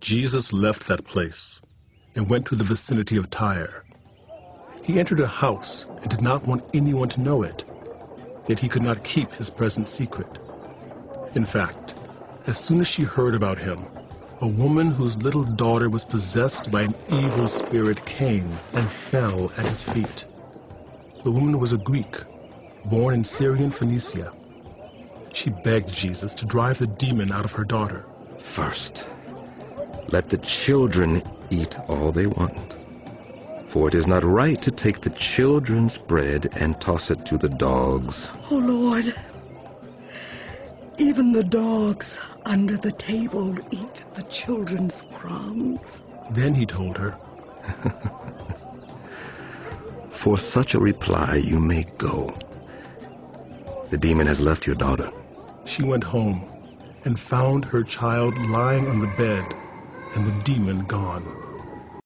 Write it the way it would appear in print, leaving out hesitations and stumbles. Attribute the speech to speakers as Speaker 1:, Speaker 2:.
Speaker 1: Jesus left that place and went to the vicinity of Tyre. He entered a house and did not want anyone to know it, yet he could not keep his present secret. In fact, as soon as she heard about him, a woman whose little daughter was possessed by an evil spirit came and fell at his feet. The woman was a Greek, born in Sirofeniċja. She begged Jesus to drive the demon out of her daughter.
Speaker 2: First, let the children eat all they want. For it is not right to take the children's bread and toss it to the dogs.
Speaker 3: Oh, Lord, even the dogs under the table eat the children's crumbs.
Speaker 1: Then he told her,
Speaker 2: For such a reply you may go. The demon has left your daughter.
Speaker 1: She went home and found her child lying on the bed and the demon gone.